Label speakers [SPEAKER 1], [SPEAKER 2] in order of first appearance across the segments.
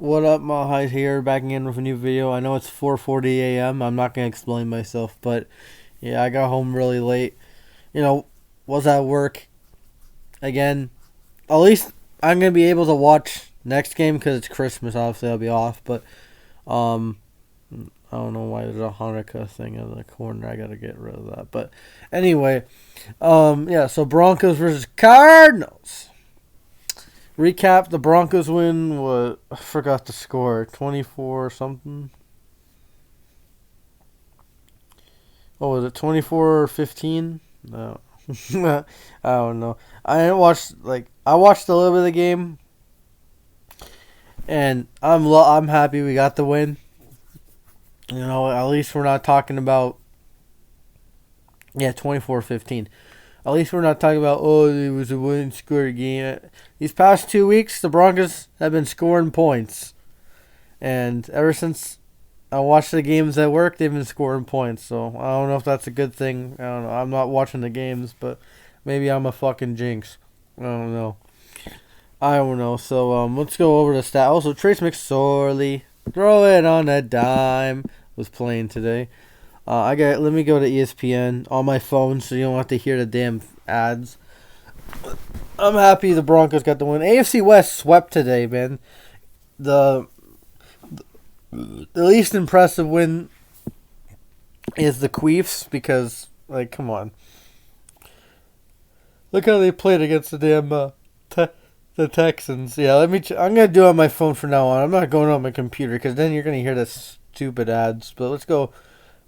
[SPEAKER 1] What up, Mahai here, backing in with a new video. I know it's 4:40 a.m. I'm not gonna explain myself, but yeah, I got home really late. Was at work again. At least I'm gonna be able to watch next game because it's Christmas. Obviously, I'll be off, but um, I don't know why there's a Hanukkah thing in the corner. I gotta get rid of that. But anyway, yeah. So Broncos versus Cardinals. Recap: the Broncos win. What I forgot the score. 24 something. Oh, was it 24-15? No, I don't know. I didn't watch I watched a little bit of the game, and I'm happy we got the win. At least we're not talking about 24-15. At least we're not talking about, it was a win score game. These past 2 weeks, the Broncos have been scoring points. And ever since I watched the games at work, they've been scoring points. So I don't know if that's a good thing. I don't know. I'm not watching the games, but maybe I'm a fucking jinx. I don't know. So let's go over the stat. Also, Trace McSorley, throw it on a dime, was playing today. Let me go to ESPN on my phone so you don't have to hear the damn ads. I'm happy the Broncos got the win. AFC West swept today, man. The least impressive win is the Queefs because, come on. Look how they played against the damn the Texans. Yeah, I'm gonna do it on my phone from now on. I'm not going on my computer because then you're gonna hear the stupid ads. But let's go.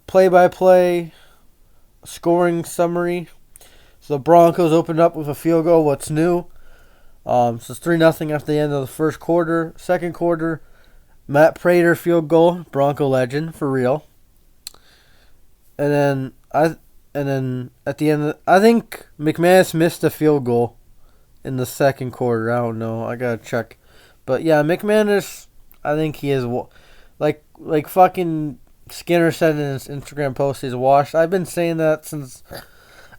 [SPEAKER 1] Play-by-play scoring summary. So the Broncos opened up with a field goal. What's new? So it's 3-0 after the end of the first quarter. Second quarter, Matt Prater field goal. Bronco legend for real. And then at the end, I think McManus missed a field goal in the second quarter. I don't know. I gotta check. But yeah, McManus. I think he is like fucking Skinner said in his Instagram post, he's washed. I've been saying that since,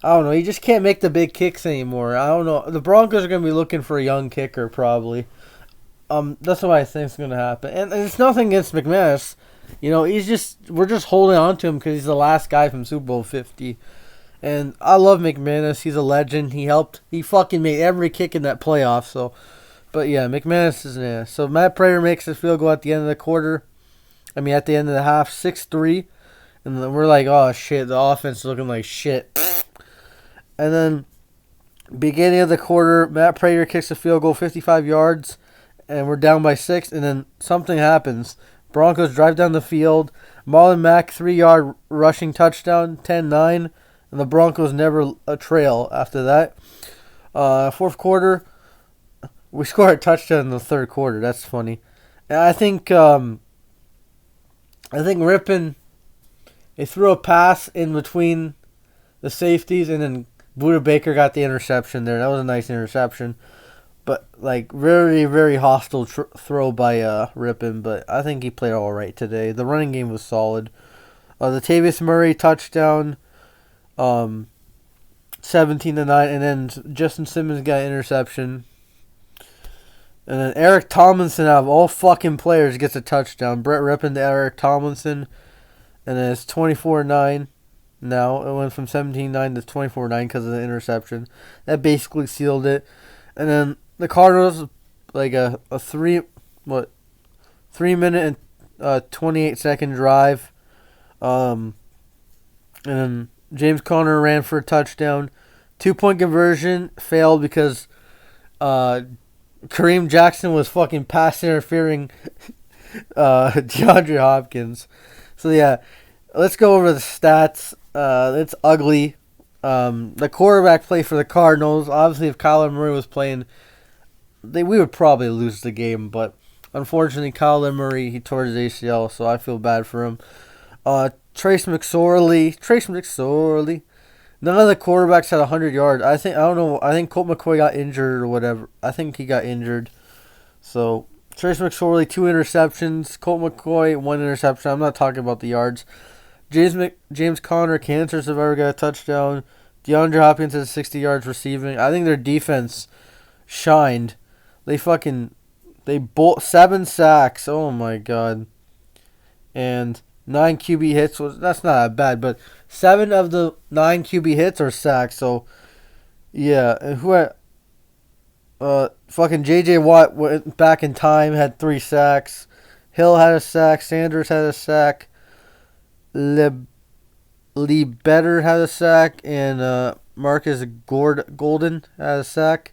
[SPEAKER 1] I don't know, he just can't make the big kicks anymore. I don't know. The Broncos are going to be looking for a young kicker probably. That's what I think is going to happen. And it's nothing against McManus. We're just holding on to him because he's the last guy from Super Bowl 50. And I love McManus. He's a legend. He fucking made every kick in that playoff. So, but yeah, McManus is an ass. So Matt Prater makes his field goal at the end of the quarter. At the end of the half, 6-3. And then we're like, oh, shit, the offense is looking like shit. And then, beginning of the quarter, Matt Prater kicks a field goal 55 yards. And we're down by 6. And then something happens. Broncos drive down the field. Marlon Mack, 3-yard rushing touchdown, 10-9. And the Broncos never a trail after that. Fourth quarter, we score a touchdown in the third quarter. That's funny. And I think Rippon, they threw a pass in between the safeties, and then Buda Baker got the interception there. That was a nice interception. But, very, very hostile throw by Rippon. But I think he played all right today. The running game was solid. The Latavius Murray touchdown, 17-9. And then Justin Simmons got an interception. And then Eric Tomlinson, out of all fucking players, gets a touchdown. Brett Rippon to Eric Tomlinson. And then it's 24-9 now. It went from 17-9 to 24-9 because of the interception. That basically sealed it. And then the Cardinals, a 3-minute and 28-second drive. And then James Conner ran for a touchdown. 2-point conversion failed because Kareem Jackson was fucking pass interfering DeAndre Hopkins. So yeah, let's go over the stats. It's ugly. The quarterback play for the Cardinals. Obviously, if Kyler Murray was playing, we would probably lose the game. But unfortunately, Kyler Murray, he tore his ACL, so I feel bad for him. Trace McSorley. None of the quarterbacks had 100 yards. I think Colt McCoy got injured or whatever. I think he got injured. So, Trace McSorley, 2 interceptions. Colt McCoy, 1 interception. I'm not talking about the yards. James Conner, cancer survivor, got a touchdown. DeAndre Hopkins has 60 yards receiving. I think their defense shined. They fucking They both 7 sacks. Oh my god. And 9 QB hits was that's not that bad, but 7 of the 9 QB hits are sacks. So yeah, and who had fucking JJ Watt went back in time, had 3 sacks. Hill had a sack. Sanders had a sack. Lee Better had a sack, and Marcus Golden had a sack.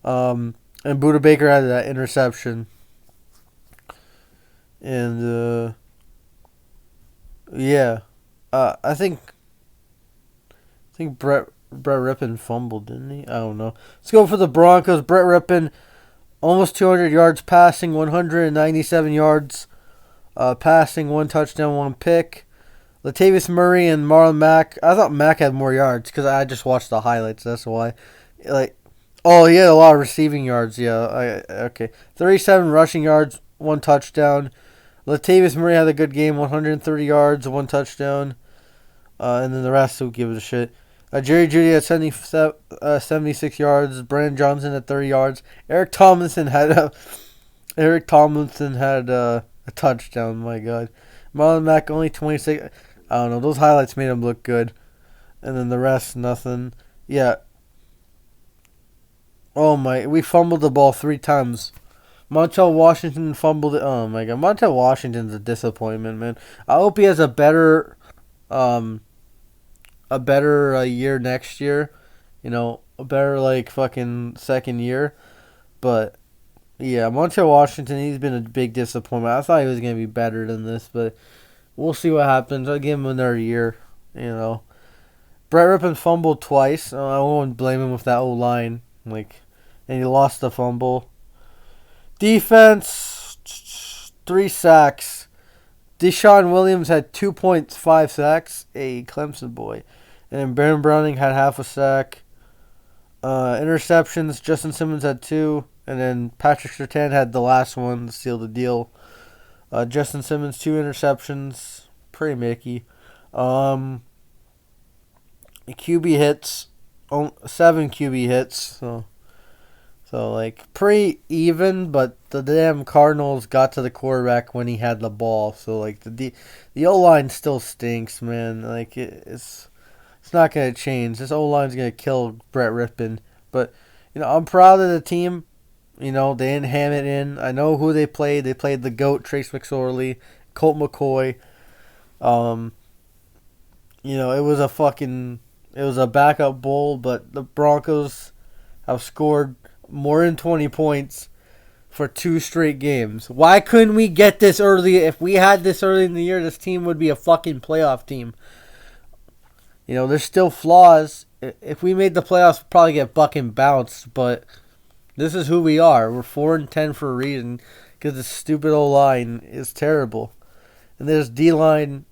[SPEAKER 1] And Buda Baker had that interception. And yeah, I think Brett Rippon fumbled, didn't he? I don't know. Let's go for the Broncos. Brett Rippon, almost 200 yards passing, 197 yards passing, 1 touchdown, 1 pick. Latavius Murray and Marlon Mack. I thought Mack had more yards because I just watched the highlights. That's why. Oh, he had a lot of receiving yards. Yeah, okay. 37 rushing yards, 1 touchdown. Latavius Murray had a good game, 130 yards, 1 touchdown. And then the rest, who gives a shit. Jerry Jeudy had 76 yards. Brandon Johnson had 30 yards. Eric Tomlinson had a touchdown. My God. Marlon Mack only 26. I don't know. Those highlights made him look good. And then the rest, nothing. Yeah. Oh my. We fumbled the ball 3 times. Montel Washington fumbled it. Oh my God. Montel Washington's a disappointment, man. I hope he has a better year next year. You know, a better fucking second year. But yeah, Montel Washington, he's been a big disappointment. I thought he was gonna be better than this, but we'll see what happens. I'll give him another year. You know, Brett Rippon fumbled twice. I won't blame him with that old line. And he lost the fumble. Defense, 3 sacks. Deshaun Williams had 2.5 sacks, a Clemson boy. And then Baron Browning had half a sack. Interceptions, Justin Simmons had 2. And then Patrick Surtain had the last one to seal the deal. Justin Simmons, 2 interceptions. Pretty Mickey. QB hits, 7 QB hits. So pretty even, but the damn Cardinals got to the quarterback when he had the ball. So the O-line still stinks, man. It's not gonna change. This O-line's gonna kill Brett Rippon. But I'm proud of the team. They didn't ham it in. I know who they played. They played the GOAT, Trace McSorley, Colt McCoy. It was a backup bowl, but the Broncos have scored more than 20 points for 2 straight games. Why couldn't we get this early? If we had this early in the year, this team would be a fucking playoff team. There's still flaws. If we made the playoffs, we'd probably get fucking bounced, but this is who we are. We're 4-10 for a reason, because the stupid O-line is terrible. And there's D-line,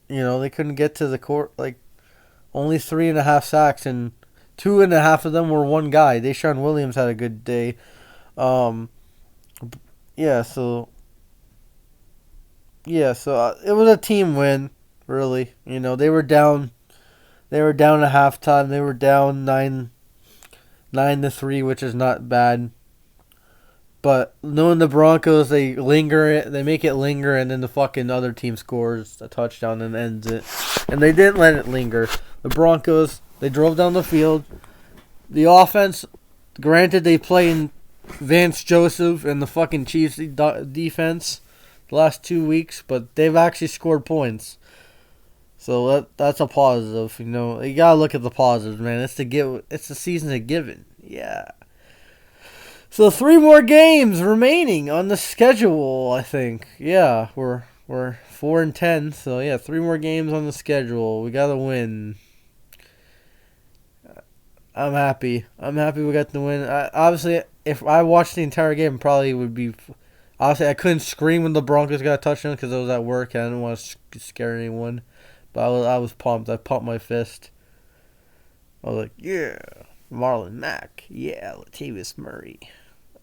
[SPEAKER 1] they couldn't get to the court, only 3.5 sacks, and 2.5 of them were one guy. Deshaun Williams had a good day. So it was a team win, really. They were down at halftime. They were down 9-3, which is not bad. But knowing the Broncos, they make it linger, and then the fucking other team scores a touchdown and ends it. And they didn't let it linger. The Broncos, they drove down the field. The offense, granted, they play in Vance Joseph and the fucking Chiefs defense the last 2 weeks, but they've actually scored points. So that's a positive. You gotta look at the positives, man. It's the season of giving. Yeah. So 3 more games remaining on the schedule, I think. Yeah, we're 4-10, so yeah, 3 more games on the schedule. We gotta win. I'm happy. We got the win. Obviously, if I watched the entire game, probably would be. Obviously, I couldn't scream when the Broncos got a touchdown because I was at work and I didn't want to scare anyone. But I was pumped. I pumped my fist. I was like, yeah, Marlon Mack. Yeah, Latavius Murray.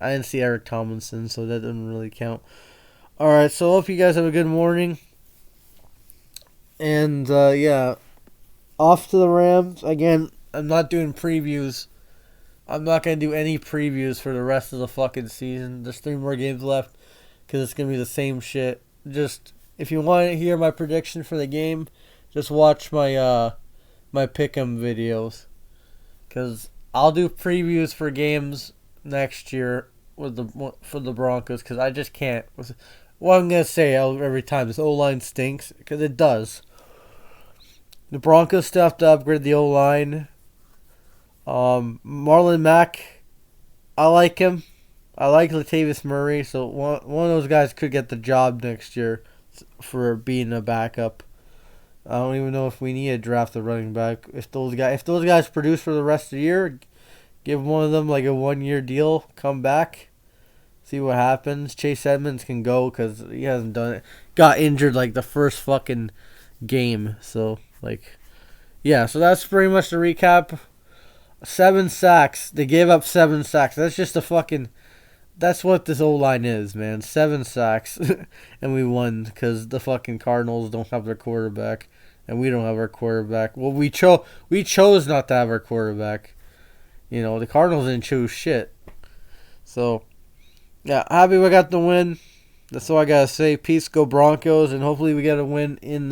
[SPEAKER 1] I didn't see Eric Tomlinson, so that doesn't really count. Alright, so I hope you guys have a good morning. And, yeah, off to the Rams. Again, I'm not doing previews I'm not gonna do any previews for the rest of the fucking season. There's 3 more games left because it's gonna be the same shit. Just if you want to hear my prediction for the game, just watch my pick'em videos. Because I'll do previews for games next year for the Broncos because I just can't. What I'm gonna say every time, this O line stinks because it does. The Broncos still have to upgrade the O line. Marlon Mack, I like him. I like Latavius Murray, so one of those guys could get the job next year for being a backup. I don't even know if we need to draft a running back. If those guys produce for the rest of the year, give one of them like a 1-year deal, come back, see what happens. Chase Edmonds can go because he hasn't done it. Got injured like the first fucking game. So like, yeah. So that's pretty much the recap. 7 sacks. They gave up 7 sacks. That's just a fucking. That's what this O-line is, man. 7 sacks, and we won because the fucking Cardinals don't have their quarterback, and we don't have our quarterback. Well, we chose not to have our quarterback. You know, the Cardinals didn't choose shit. So, yeah, happy we got the win. That's all I gotta say. Peace, go Broncos, and hopefully we get a win in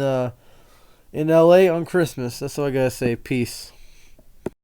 [SPEAKER 1] LA on Christmas. That's all I gotta say. Peace.